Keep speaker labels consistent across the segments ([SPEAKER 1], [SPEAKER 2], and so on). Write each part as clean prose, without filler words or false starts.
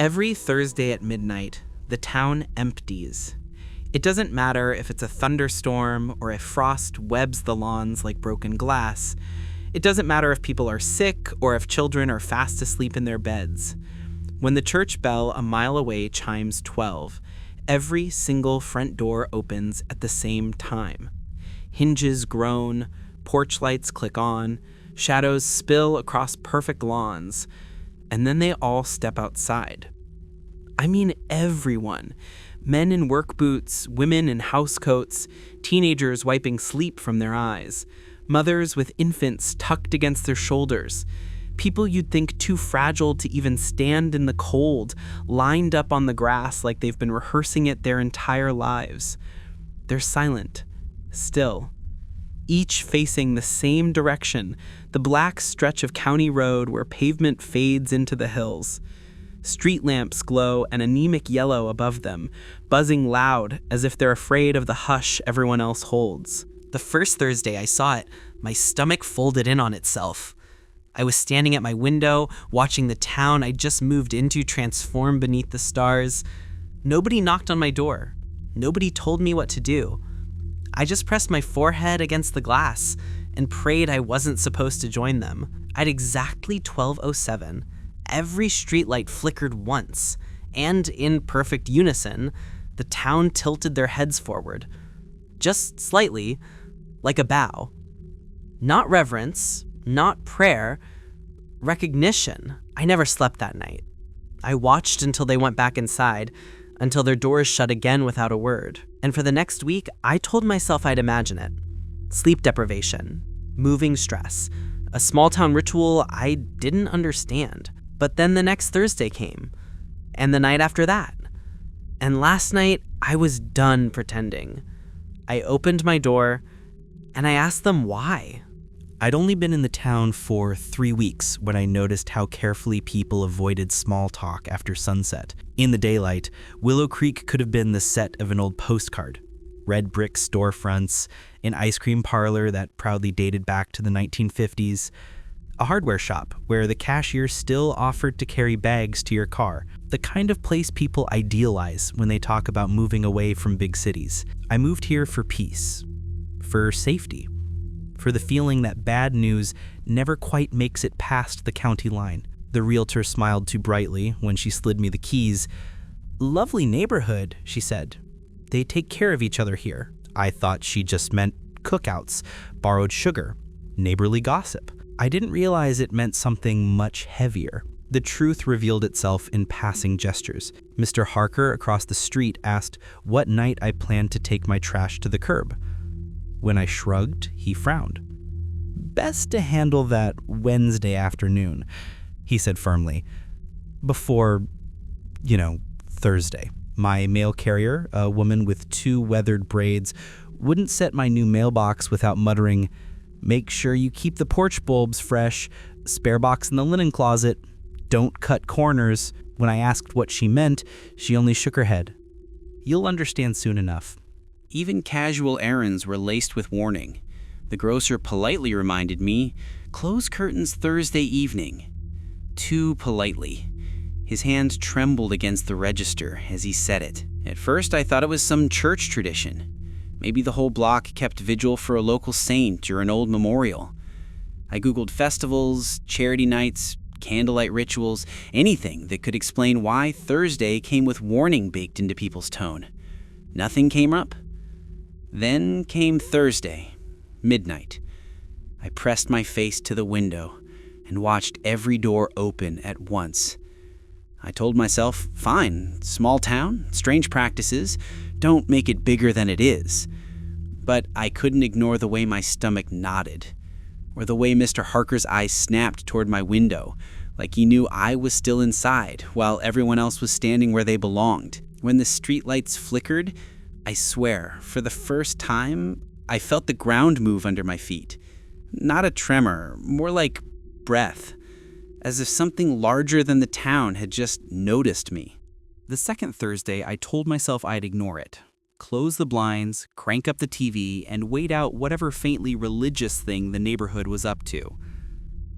[SPEAKER 1] Every Thursday at midnight, the town empties. It doesn't matter if it's a thunderstorm or if frost webs the lawns like broken glass. It doesn't matter if people are sick or if children are fast asleep in their beds. When the church bell a mile away chimes 12, every single front door opens at the same time. Hinges groan, porch lights click on, shadows spill across perfect lawns, and then they all step outside. I mean everyone. Men in work boots, women in housecoats, teenagers wiping sleep from their eyes, mothers with infants tucked against their shoulders, people you'd think too fragile to even stand in the cold, lined up on the grass like they've been rehearsing it their entire lives. They're silent, still, each facing the same direction, the black stretch of county road where pavement fades into the hills. Street lamps glow an anemic yellow above them, buzzing loud as if they're afraid of the hush everyone else holds. The first Thursday I saw it, my stomach folded in on itself. I was standing at my window, watching the town I just moved into transform beneath the stars. Nobody knocked on my door. Nobody told me what to do. I just pressed my forehead against the glass and prayed I wasn't supposed to join them. At exactly 12:07, every streetlight flickered once, and in perfect unison, the town tilted their heads forward. Just slightly, like a bow. Not reverence, not prayer, recognition. I never slept that night. I watched until they went back inside, until their doors shut again without a word. And for the next week, I told myself I'd imagine it. Sleep deprivation, moving stress, a small-town ritual I didn't understand. But then the next Thursday came, and the night after that. And last night, I was done pretending. I opened my door, and I asked them why.
[SPEAKER 2] I'd only been in the town for 3 weeks when I noticed how carefully people avoided small talk after sunset. In the daylight, Willow Creek could have been the set of an old postcard. Red brick storefronts, an ice cream parlor that proudly dated back to the 1950s, a hardware shop where the cashier still offered to carry bags to your car, the kind of place people idealize when they talk about moving away from big cities. I moved here for peace, for safety, for the feeling that bad news never quite makes it past the county line. The realtor smiled too brightly when she slid me the keys. "Lovely neighborhood," she said. "They take care of each other here." I thought she just meant cookouts, borrowed sugar, neighborly gossip. I didn't realize it meant something much heavier. The truth revealed itself in passing gestures. Mr. Harker across the street asked what night I planned to take my trash to the curb. When I shrugged, he frowned. "Best to handle that Wednesday afternoon," he said firmly. "Before, Thursday." My mail carrier, a woman with 2 weathered braids, wouldn't set my new mailbox without muttering, "Make sure you keep the porch bulbs fresh, spare box in the linen closet, don't cut corners." When I asked what she meant, she only shook her head. "You'll understand soon enough."
[SPEAKER 3] Even casual errands were laced with warning. The grocer politely reminded me, "Close curtains Thursday evening." Too politely. His hand trembled against the register as he said it. At first, I thought it was some church tradition. Maybe the whole block kept vigil for a local saint or an old memorial. I Googled festivals, charity nights, candlelight rituals, anything that could explain why Thursday came with warning baked into people's tone. Nothing came up. Then came Thursday, midnight. I pressed my face to the window and watched every door open at once. I told myself, fine, small town, strange practices, don't make it bigger than it is. But I couldn't ignore the way my stomach knotted, or the way Mr. Harker's eyes snapped toward my window, like he knew I was still inside while everyone else was standing where they belonged. When the streetlights flickered, I swear, for the first time, I felt the ground move under my feet. Not a tremor, more like breath, as if something larger than the town had just noticed me.
[SPEAKER 2] The second Thursday, I told myself I'd ignore it. Close the blinds, crank up the TV, and wait out whatever faintly religious thing the neighborhood was up to.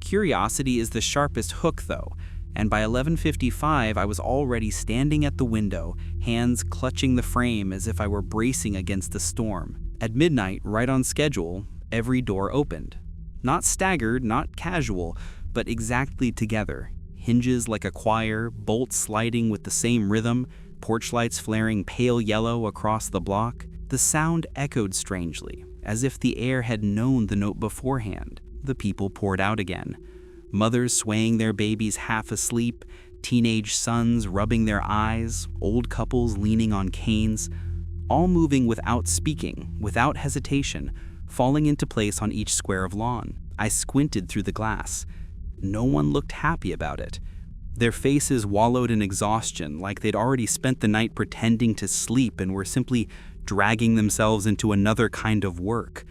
[SPEAKER 2] Curiosity is the sharpest hook, though,
[SPEAKER 3] And by 11:55, I was already standing at the window, hands clutching the frame as if I were bracing against the storm. At midnight, right on schedule, every door opened. Not staggered, not casual, but exactly together. Hinges like a choir, bolts sliding with the same rhythm, porch lights flaring pale yellow across the block. The sound echoed strangely, as if the air had known the note beforehand. The people poured out again. Mothers swaying their babies half asleep, teenage sons rubbing their eyes, old couples leaning on canes, all moving without speaking, without hesitation, falling into place on each square of lawn. I squinted through the glass. No one looked happy about it. Their faces wallowed in exhaustion, like they'd already spent the night pretending to sleep and were simply dragging themselves into another kind of work.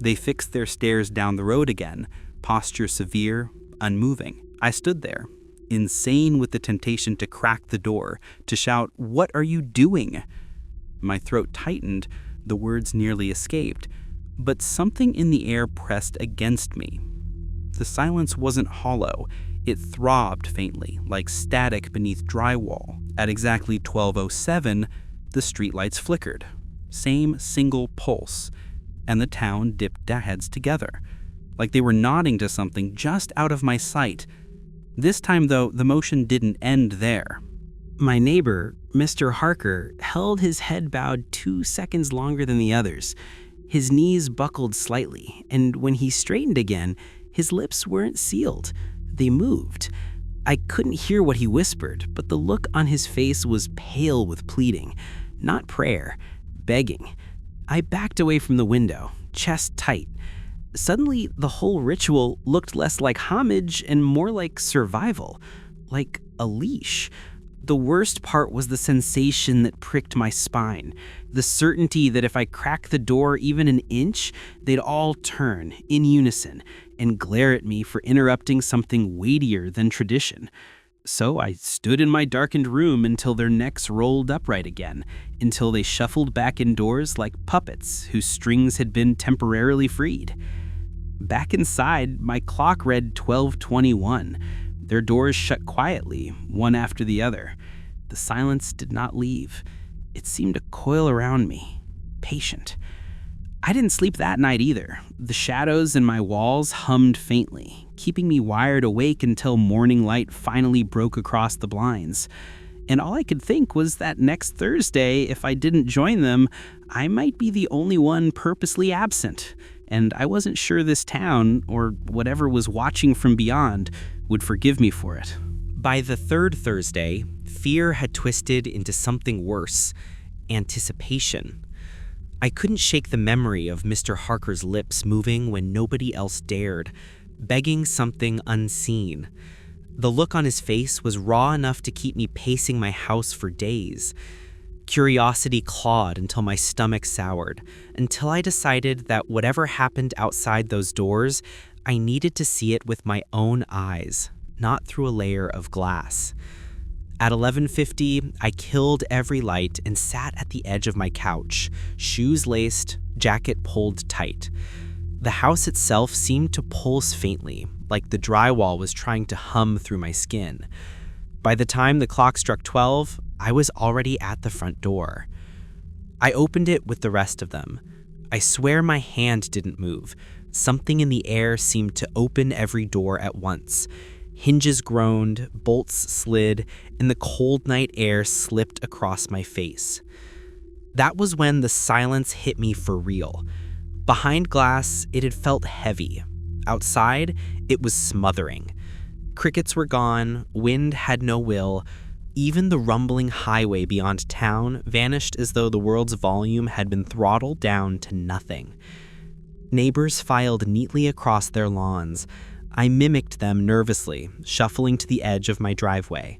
[SPEAKER 3] They fixed their stares down the road again, posture severe, unmoving. I stood there, insane with the temptation to crack the door, to shout, "What are you doing?" My throat tightened, the words nearly escaped, but something in the air pressed against me. The silence wasn't hollow. It throbbed faintly, like static beneath drywall. At exactly 12:07, the streetlights flickered. Same single pulse, and the town dipped their heads together, like they were nodding to something just out of my sight. This time, though, the motion didn't end there.
[SPEAKER 4] My neighbor, Mr. Harker, held his head bowed 2 seconds longer than the others. His knees buckled slightly, and when he straightened again, his lips weren't sealed. They moved. I couldn't hear what he whispered, but the look on his face was pale with pleading, not prayer, begging. I backed away from the window, chest tight. Suddenly, the whole ritual looked less like homage and more like survival, like a leash. The worst part was the sensation that pricked my spine, the certainty that if I cracked the door even an inch, they'd all turn, in unison, and glare at me for interrupting something weightier than tradition. So I stood in my darkened room until their necks rolled upright again, until they shuffled back indoors like puppets whose strings had been temporarily freed. Back inside, my clock read 12:21. Their doors shut quietly, one after the other. The silence did not leave. It seemed to coil around me, patient. I didn't sleep that night either. The shadows in my walls hummed faintly, keeping me wired awake until morning light finally broke across the blinds. And all I could think was that next Thursday, if I didn't join them, I might be the only one purposely absent. And I wasn't sure this town, or whatever was watching from beyond, would forgive me for it.
[SPEAKER 2] By the third Thursday, fear had twisted into something worse, anticipation. I couldn't shake the memory of Mr. Harker's lips moving when nobody else dared, begging something unseen. The look on his face was raw enough to keep me pacing my house for days. Curiosity clawed until my stomach soured, until I decided that whatever happened outside those doors, I needed to see it with my own eyes, not through a layer of glass. At 11:50, I killed every light and sat at the edge of my couch, shoes laced, jacket pulled tight. The house itself seemed to pulse faintly, like the drywall was trying to hum through my skin. By the time the clock struck 12, I was already at the front door. I opened it with the rest of them. I swear my hand didn't move. Something in the air seemed to open every door at once. Hinges groaned, bolts slid, and the cold night air slipped across my face. That was when the silence hit me for real. Behind glass, it had felt heavy. Outside, it was smothering. Crickets were gone, wind had no will. Even the rumbling highway beyond town vanished as though the world's volume had been throttled down to nothing. Neighbors filed neatly across their lawns. I mimicked them nervously, shuffling to the edge of my driveway.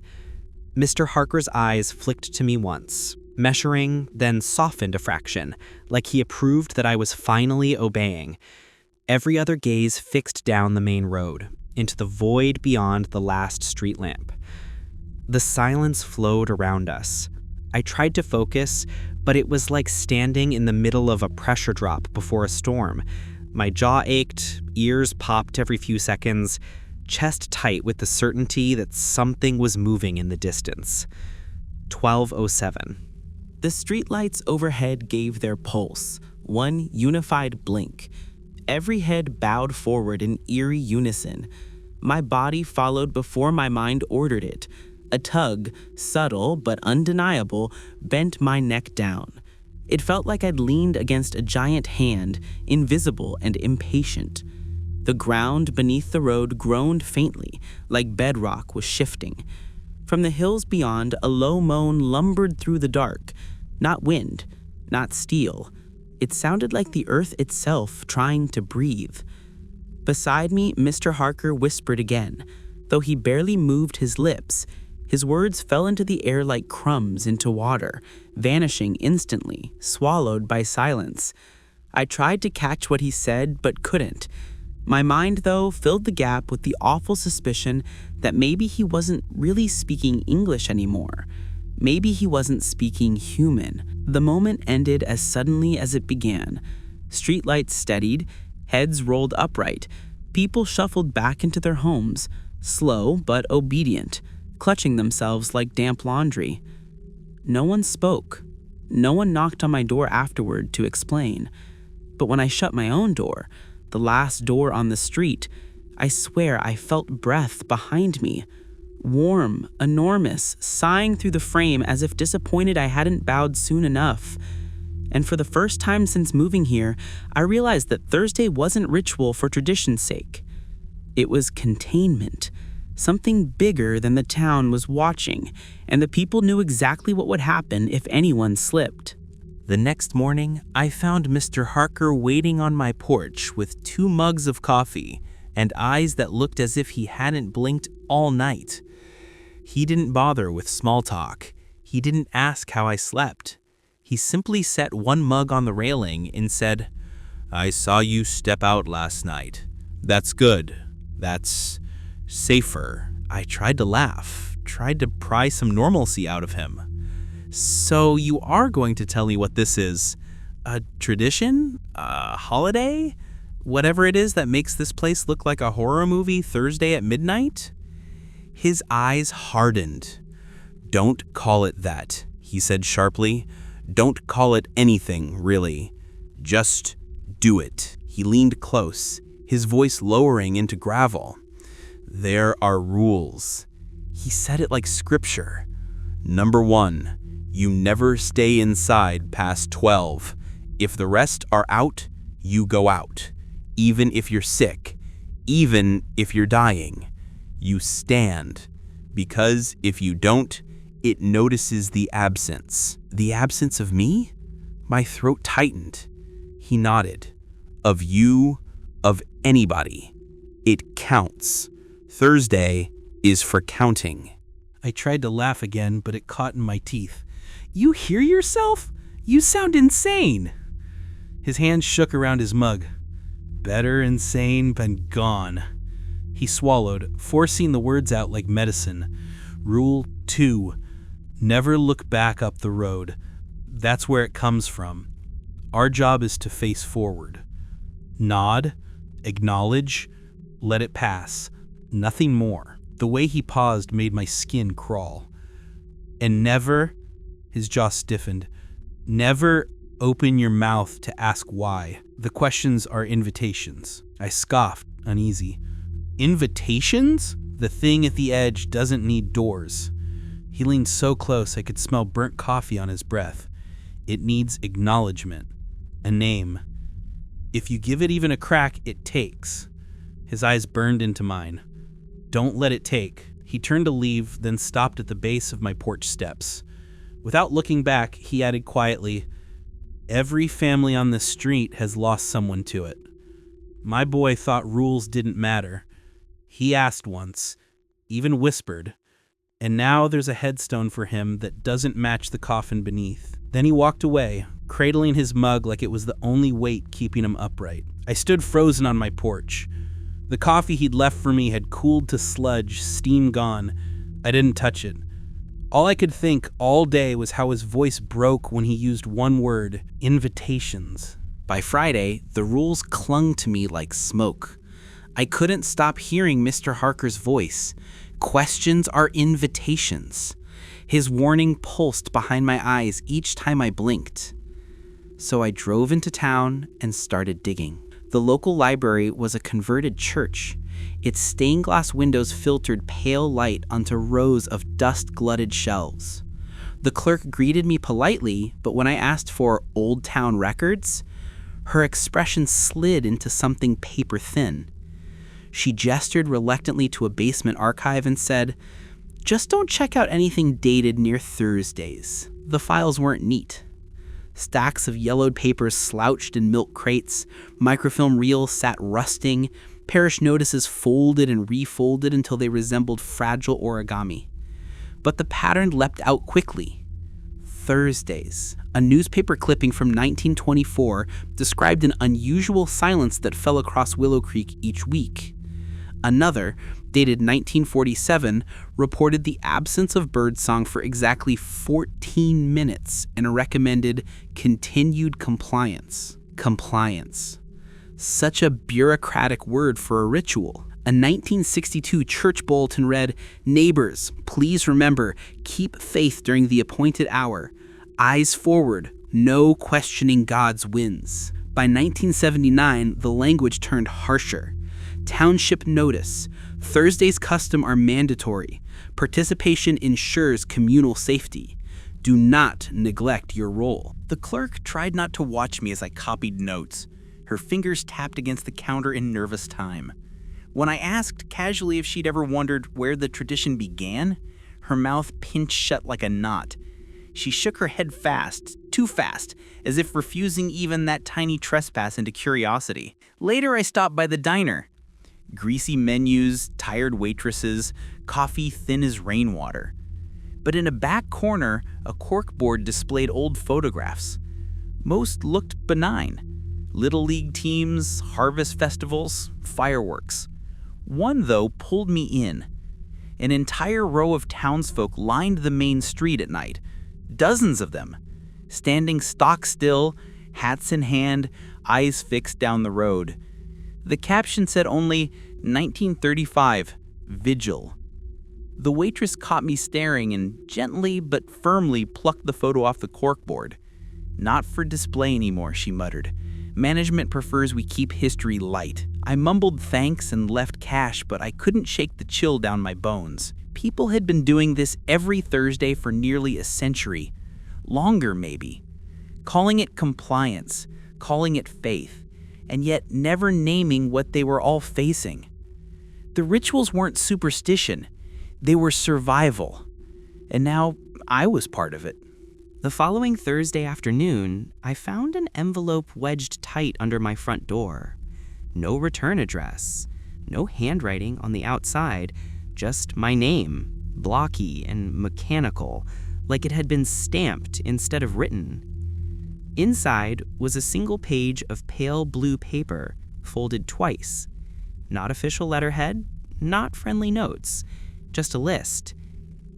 [SPEAKER 2] Mr. Harker's eyes flicked to me once, measuring, then softened a fraction, like he approved that I was finally obeying. Every other gaze fixed down the main road, into the void beyond the last street lamp. The silence flowed around us. I tried to focus, but it was like standing in the middle of a pressure drop before a storm. My jaw ached, ears popped every few seconds. chest tight with the certainty that something was moving in the distance. 12:07.
[SPEAKER 4] The streetlights overhead gave their pulse, one unified blink. Every head bowed forward in eerie unison. My body followed before my mind ordered it. A tug, subtle but undeniable, bent my neck down. It felt like I'd leaned against a giant hand, invisible and impatient. The ground beneath the road groaned faintly, like bedrock was shifting. From the hills beyond, a low moan lumbered through the dark. Not wind, not steel. It sounded like the earth itself trying to breathe. Beside me, Mr. Harker whispered again. Though he barely moved his lips, his words fell into the air like crumbs into water, vanishing instantly, swallowed by silence. I tried to catch what he said, but couldn't. My mind, though, filled the gap with the awful suspicion that maybe he wasn't really speaking English anymore. Maybe he wasn't speaking human. The moment ended as suddenly as it began. Streetlights steadied, heads rolled upright, people shuffled back into their homes, slow but obedient, clutching themselves like damp laundry. No one spoke. No one knocked on my door afterward to explain. But when I shut my own door, the last door on the street, I swear I felt breath behind me. Warm, enormous, sighing through the frame as if disappointed I hadn't bowed soon enough. And for the first time since moving here, I realized that Thursday wasn't ritual for tradition's sake. It was containment. Something bigger than the town was watching, and the people knew exactly what would happen if anyone slipped.
[SPEAKER 2] The next morning, I found Mr. Harker waiting on my porch with 2 mugs of coffee and eyes that looked as if he hadn't blinked all night. He didn't bother with small talk. He didn't ask how I slept. He simply set 1 mug on the railing and said, "I saw you step out last night. That's good. That's safer." I tried to laugh, tried to pry some normalcy out of him. "So you are going to tell me what this is? A tradition? A holiday? Whatever it is that makes this place look like a horror movie Thursday at midnight?" His eyes hardened. "Don't call it that," he said sharply. "Don't call it anything, really. Just do it." He leaned close, his voice lowering into gravel. "There are rules." He said it like scripture. "Number 1, you never stay inside past 12. If the rest are out, you go out. Even if you're sick, even if you're dying. You stand, because if you don't, it notices the absence." The absence of me? My throat tightened. He nodded. "Of you, of anybody. It counts. Thursday is for counting." I tried to laugh again, but it caught in my teeth. "You hear yourself? You sound insane." His hand shook around his mug. "Better insane than gone." He swallowed, forcing the words out like medicine. "Rule 2. Never look back up the road. That's where it comes from. Our job is to face forward. Nod, acknowledge, let it pass. Nothing more." The way he paused made my skin crawl. "And never," his jaw stiffened, "never open your mouth to ask why. The questions are invitations." I scoffed, uneasy. "Invitations? The thing at the edge doesn't need doors." He leaned so close I could smell burnt coffee on his breath. "It needs acknowledgement. A name. If you give it even a crack, it takes." His eyes burned into mine. "Don't let it take." He turned to leave, then stopped at the base of my porch steps. Without looking back, he added quietly, "Every family on this street has lost someone to it. My boy thought rules didn't matter. He asked once, even whispered, and now there's a headstone for him that doesn't match the coffin beneath." Then he walked away, cradling his mug like it was the only weight keeping him upright. I stood frozen on my porch. The coffee he'd left for me had cooled to sludge, steam gone. I didn't touch it. All I could think all day was how his voice broke when he used one word: invitations.
[SPEAKER 1] By Friday, the rules clung to me like smoke. I couldn't stop hearing Mr. Harker's voice. Questions are invitations. His warning pulsed behind my eyes each time I blinked. So I drove into town and started digging. The local library was a converted church. Its stained glass windows filtered pale light onto rows of dust-glutted shelves. The clerk greeted me politely, but when I asked for Old Town records, her expression slid into something paper-thin. She gestured reluctantly to a basement archive and said, "Just don't check out anything dated near Thursdays." The files weren't neat. Stacks of yellowed papers slouched in milk crates, microfilm reels sat rusting, parish notices folded and refolded until they resembled fragile origami. But the pattern leapt out quickly. Thursdays. A newspaper clipping from 1924 described an unusual silence that fell across Willow Creek each week. Another, dated 1947, reported the absence of birdsong for exactly 14 minutes and recommended continued compliance. Compliance. Such a bureaucratic word for a ritual. A 1962 church bulletin read, "Neighbors, please remember, keep faith during the appointed hour. Eyes forward, no questioning God's winds." By 1979, the language turned harsher. Township notice. Thursday's custom are mandatory. Participation ensures communal safety. Do not neglect your role. The clerk tried not to watch me as I copied notes. Her fingers tapped against the counter in nervous time. When I asked casually if she'd ever wondered where the tradition began, her mouth pinched shut like a knot. She shook her head fast, too fast, as if refusing even that tiny trespass into curiosity. Later, I stopped by the diner. Greasy menus, tired waitresses, coffee thin as rainwater. But in a back corner, a corkboard displayed old photographs. Most looked benign. Little league teams, harvest festivals, fireworks. One, though, pulled me in. An entire row of townsfolk lined the main street at night. Dozens of them, standing stock still, hats in hand, eyes fixed down the road. The caption said only 1935, Vigil. The waitress caught me staring and gently but firmly plucked the photo off the corkboard. "Not for display anymore," she muttered. "Management prefers we keep history light." I mumbled thanks and left cash, but I couldn't shake the chill down my bones. People had been doing this every Thursday for nearly a century. Longer, maybe. Calling it compliance, calling it faith, and yet never naming what they were all facing. The rituals weren't superstition. They were survival. And now I was part of it.
[SPEAKER 4] The following Thursday afternoon, I found an envelope wedged tight under my front door. No return address, no handwriting on the outside, just my name, blocky and mechanical, like it had been stamped instead of written. Inside was a single page of pale blue paper, folded twice. Not official letterhead, not friendly notes, just a list.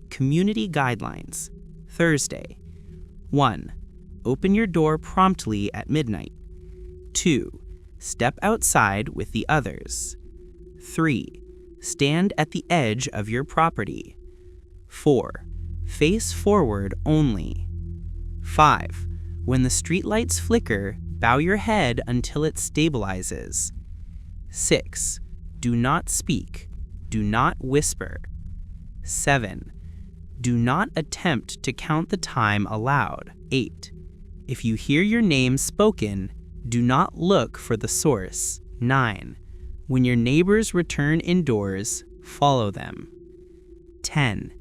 [SPEAKER 4] Community guidelines. Thursday. 1. Open your door promptly at midnight. 2. Step outside with the others. 3. Stand at the edge of your property. 4. Face forward only. 5. When the streetlights flicker, bow your head until it stabilizes. 6. Do not speak. Do not whisper. 7. Do not attempt to count the time aloud. 8. If you hear your name spoken, do not look for the source. 9. When your neighbors return indoors, follow them. 10.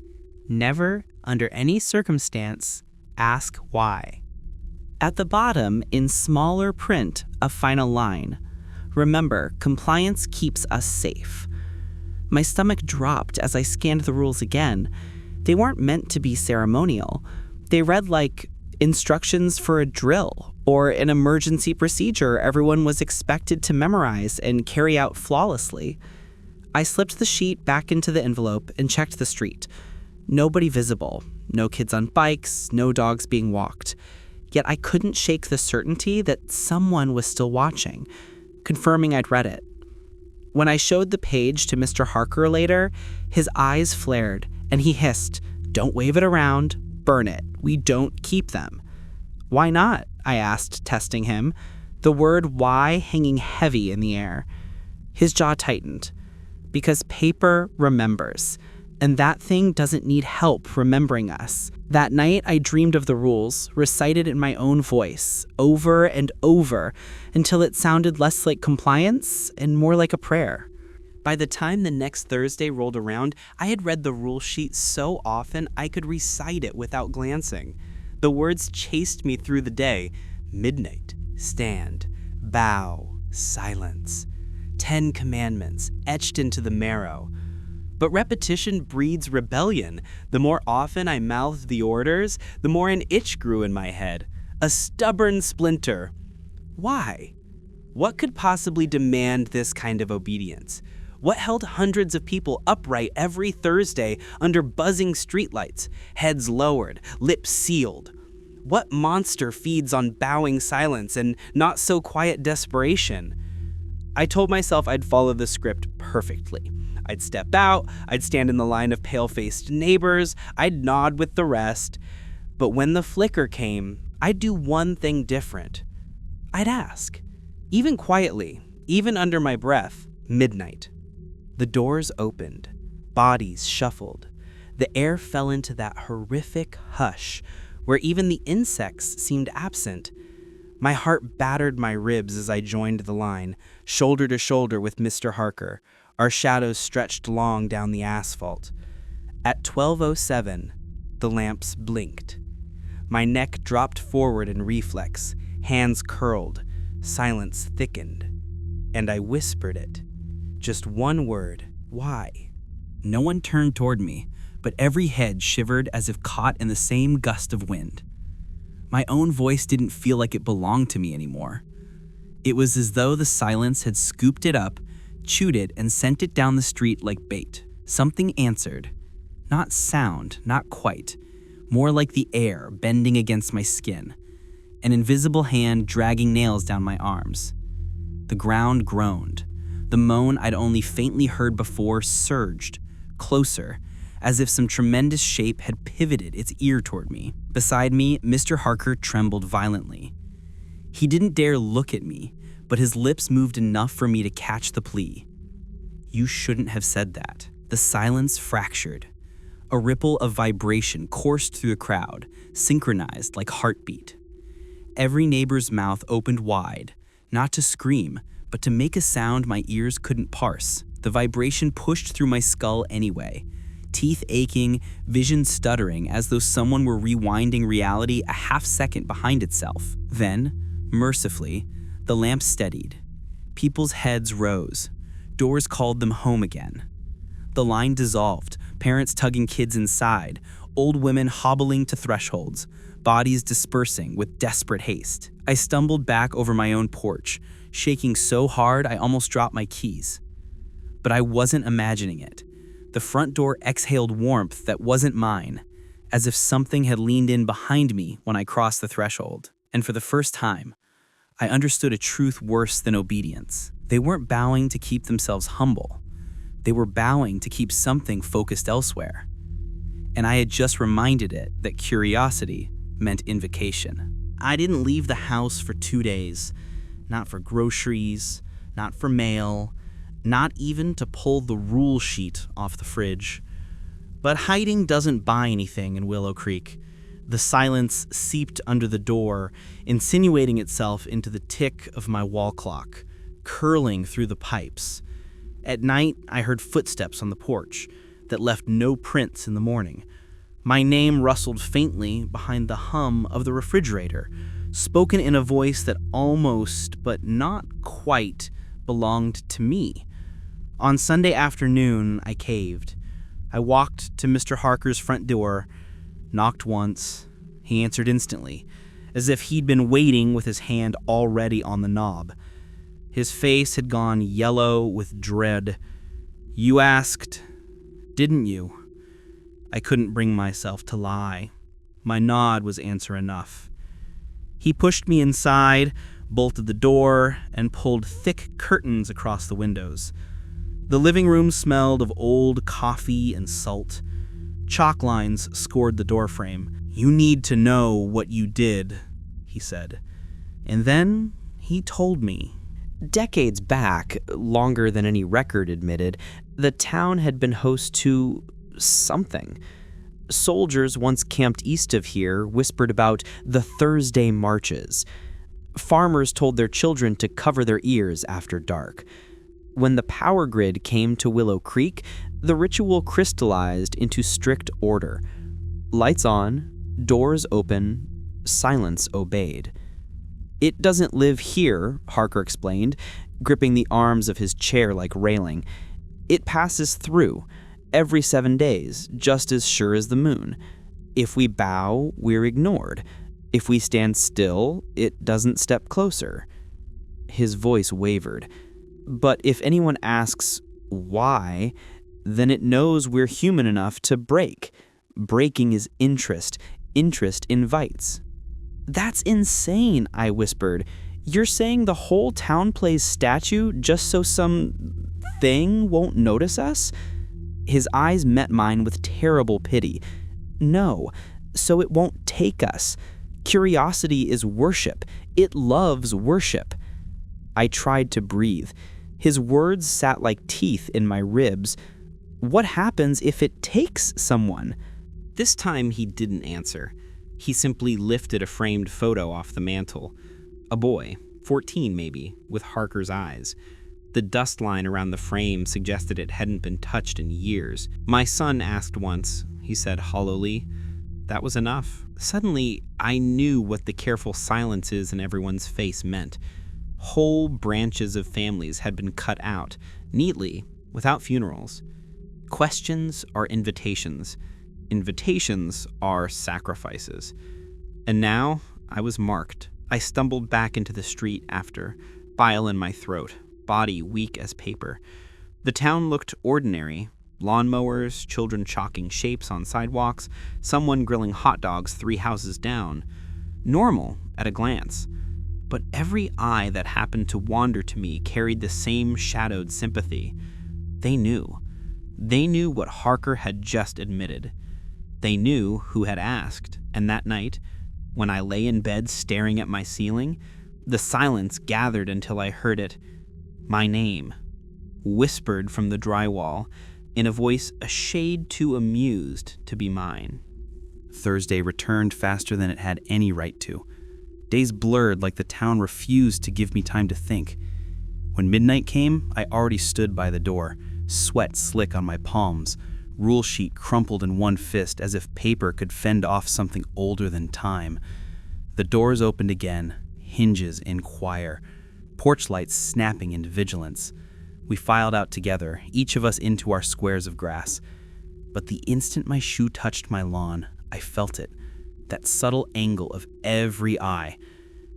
[SPEAKER 4] Never, under any circumstance, ask why. At the bottom, in smaller print, a final line. Remember, compliance keeps us safe. My stomach dropped as I scanned the rules again. They weren't meant to be ceremonial. They read like instructions for a drill or an emergency procedure everyone was expected to memorize and carry out flawlessly. I slipped the sheet back into the envelope and checked the street. Nobody visible, no kids on bikes, no dogs being walked. Yet I couldn't shake the certainty that someone was still watching, confirming I'd read it.
[SPEAKER 1] When I showed the page to Mr. Harker later, his eyes flared and he hissed, "Don't wave it around, burn it. We don't keep them." "Why not?" I asked, testing him, the word why hanging heavy in the air. His jaw tightened. "Because paper remembers, and that thing doesn't need help remembering us." That night, I dreamed of the rules, recited in my own voice, over and over, until it sounded less like compliance and more like a prayer. By the time the next Thursday rolled around, I had read the rule sheet so often I could recite it without glancing. The words chased me through the day. Midnight, stand, bow, silence. 10 commandments etched into the marrow. But repetition breeds rebellion. The more often I mouthed the orders, the more an itch grew in my head. A stubborn splinter. Why? What could possibly demand this kind of obedience? What held hundreds of people upright every Thursday under buzzing streetlights, heads lowered, lips sealed? What monster feeds on bowing silence and not so quiet desperation? I told myself I'd follow the script perfectly. I'd step out, I'd stand in the line of pale-faced neighbors, I'd nod with the rest. But when the flicker came, I'd do one thing different. I'd ask, even quietly, even under my breath, midnight. The doors opened, bodies shuffled. The air fell into that horrific hush where even the insects seemed absent. My heart battered my ribs as I joined the line, shoulder to shoulder with Mr. Harker, our shadows stretched long down the asphalt. At 12:07, the lamps blinked. My neck dropped forward in reflex, hands curled, silence thickened, and I whispered it. Just one word, why?
[SPEAKER 2] No one turned toward me, but every head shivered as if caught in the same gust of wind. My own voice didn't feel like it belonged to me anymore. It was as though the silence had scooped it up, chewed it, and sent it down the street like bait. Something answered. Not sound, not quite. More like the air bending against my skin. An invisible hand dragging nails down my arms. The ground groaned. The moan I'd only faintly heard before surged, closer, as if some tremendous shape had pivoted its ear toward me. Beside me, Mr. Harker trembled violently. He didn't dare look at me, but his lips moved enough for me to catch the plea. You shouldn't have said that. The silence fractured. A ripple of vibration coursed through the crowd, synchronized like heartbeat. Every neighbor's mouth opened wide, not to scream, but to make a sound my ears couldn't parse. The vibration pushed through my skull anyway, teeth aching, vision stuttering as though someone were rewinding reality a half second behind itself. Then, mercifully, the lamp steadied. People's heads rose. Doors called them home again. The line dissolved, parents tugging kids inside, old women hobbling to thresholds, bodies dispersing with desperate haste. I stumbled back over my own porch, shaking so hard I almost dropped my keys. But I wasn't imagining it. The front door exhaled warmth that wasn't mine, as if something had leaned in behind me when I crossed the threshold. And for the first time, I understood a truth worse than obedience. They weren't bowing to keep themselves humble. They were bowing to keep something focused elsewhere. And I had just reminded it that curiosity meant invocation. I didn't leave the house for 2 days. Not for groceries, not for mail, not even to pull the rule sheet off the fridge. But hiding doesn't buy anything in Willow Creek. The silence seeped under the door, insinuating itself into the tick of my wall clock, curling through the pipes. At night, I heard footsteps on the porch that left no prints in the morning. My name rustled faintly behind the hum of the refrigerator, spoken in a voice that almost, but not quite, belonged to me. On Sunday afternoon, I caved. I walked to Mr. Harker's front door, knocked once. He answered instantly, as if he'd been waiting with his hand already on the knob. His face had gone yellow with dread. You asked, didn't you? I couldn't bring myself to lie. My nod was answer enough. He pushed me inside, bolted the door, and pulled thick curtains across the windows. The living room smelled of old coffee and salt. Chalk lines scored the doorframe. "You need to know what you did," he said. And then he told me.
[SPEAKER 5] Decades back, longer than any record admitted, the town had been host to something. Soldiers once camped east of here whispered about the Thursday marches. Farmers told their children to cover their ears after dark. When the power grid came to Willow Creek, the ritual crystallized into strict order. Lights on, doors open, silence obeyed. "It doesn't live here," Harker explained, gripping the arms of his chair like railing. "It passes through, every 7 days, just as sure as the moon. If we bow, we're ignored. If we stand still, it doesn't step closer." His voice wavered. "But if anyone asks why, then it knows we're human enough to break. Breaking is interest. Interest invites." "That's insane," I whispered. "You're saying the whole town plays statue just so some thing won't notice us?" His eyes met mine with terrible pity. "No, so it won't take us. Curiosity is worship. It loves worship." I tried to breathe. His words sat like teeth in my ribs. "What happens if it takes someone?"
[SPEAKER 4] This time he didn't answer. He simply lifted a framed photo off the mantel. A boy, 14 maybe, with Harker's eyes. The dust line around the frame suggested it hadn't been touched in years. "My son asked once," he said hollowly. That was enough. Suddenly, I knew what the careful silences in everyone's face meant. Whole branches of families had been cut out, neatly, without funerals. Questions are invitations. Invitations are sacrifices. And now, I was marked. I stumbled back into the street after, bile in my throat, body weak as paper. The town looked ordinary. Lawnmowers, children chalking shapes on sidewalks, someone grilling hot dogs 3 houses down. Normal at a glance. But every eye that happened to wander to me carried the same shadowed sympathy. They knew. They knew what Harker had just admitted. They knew who had asked, and that night, when I lay in bed staring at my ceiling, the silence gathered until I heard it. My name, whispered from the drywall, in a voice a shade too amused to be mine.
[SPEAKER 2] Thursday returned faster than it had any right to. Days blurred like the town refused to give me time to think. When midnight came, I already stood by the door, sweat slick on my palms, rule sheet crumpled in one fist as if paper could fend off something older than time. The doors opened again, hinges in choir, porch lights snapping into vigilance. We filed out together, each of us into our squares of grass. But the instant my shoe touched my lawn, I felt it, that subtle angle of every eye.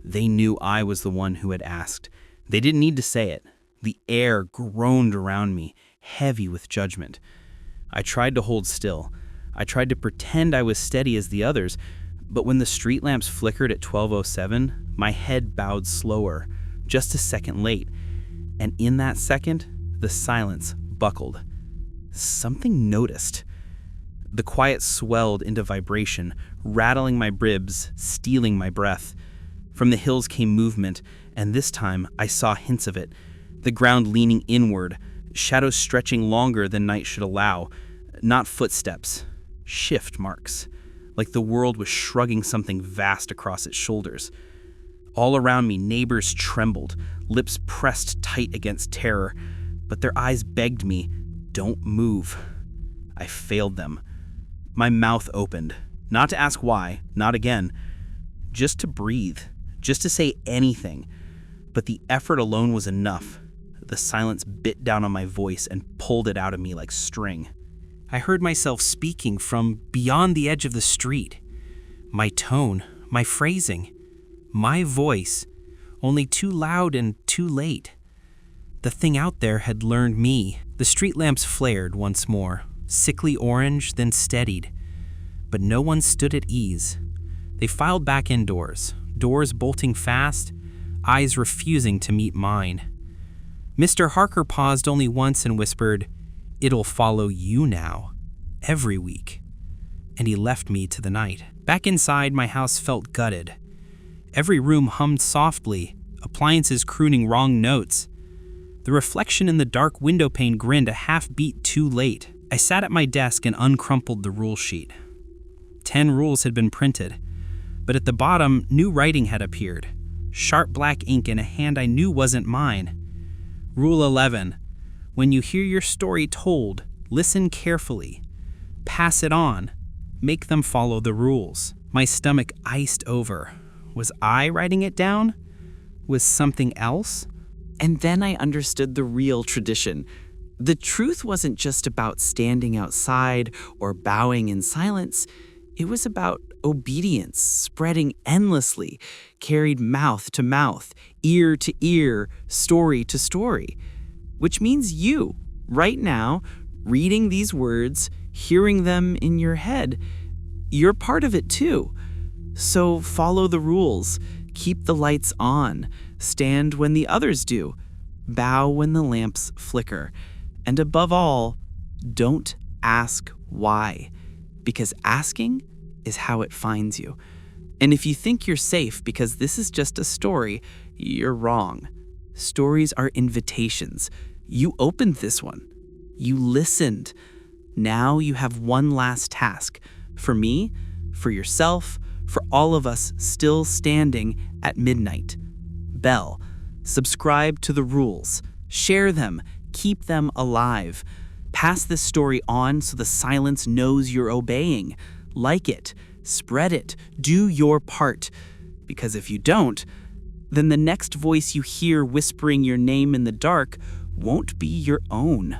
[SPEAKER 2] They knew I was the one who had asked. They didn't need to say it. The air groaned around me, heavy with judgment. I tried to hold still. I tried to pretend I was steady as the others, but when the street lamps flickered at 12:07, my head bowed slower, just a second late. And in that second, the silence buckled. Something noticed. The quiet swelled into vibration, rattling my ribs, stealing my breath. From the hills came movement, and this time I saw hints of it. The ground leaning inward, shadows stretching longer than night should allow. Not footsteps, shift marks, like the world was shrugging something vast across its shoulders. All around me, neighbors trembled, lips pressed tight against terror, but their eyes begged me, "Don't move." I failed them. My mouth opened, not to ask why, not again, just to breathe, just to say anything. But the effort alone was enough. The silence bit down on my voice and pulled it out of me like string. I heard myself speaking from beyond the edge of the street. My tone, my phrasing, my voice, only too loud and too late. The thing out there had learned me. The street lamps flared once more, sickly orange, then steadied. But no one stood at ease. They filed back indoors, doors bolting fast, eyes refusing to meet mine.
[SPEAKER 4] Mr. Harker paused only once and whispered, "It'll follow you now, every week." And he left me to the night. Back inside, my house felt gutted. Every room hummed softly, appliances crooning wrong notes. The reflection in the dark window pane grinned a half-beat too late. I sat at my desk and uncrumpled the rule sheet. 10 rules had been printed, but at the bottom, new writing had appeared. Sharp black ink in a hand I knew wasn't mine. Rule 11. When you hear your story told, listen carefully. Pass it on. Make them follow the rules. My stomach iced over. Was I writing it down? Was something else?
[SPEAKER 1] And then I understood the real tradition. The truth wasn't just about standing outside or bowing in silence. It was about obedience, spreading endlessly, carried mouth to mouth, ear to ear, story to story. Which means you, right now, reading these words, hearing them in your head, you're part of it too. So follow the rules, keep the lights on, stand when the others do, bow when the lamps flicker, and above all, don't ask why, because asking is how it finds you. And if you think you're safe because this is just a story, you're wrong. Stories are invitations. You opened this one. You listened. Now you have one last task. For me, for yourself, for all of us still standing at midnight. Bell. Subscribe to the rules. Share them. Keep them alive. Pass this story on so the silence knows you're obeying. Like it. Spread it. Do your part. Because if you don't, then the next voice you hear whispering your name in the dark won't be your own.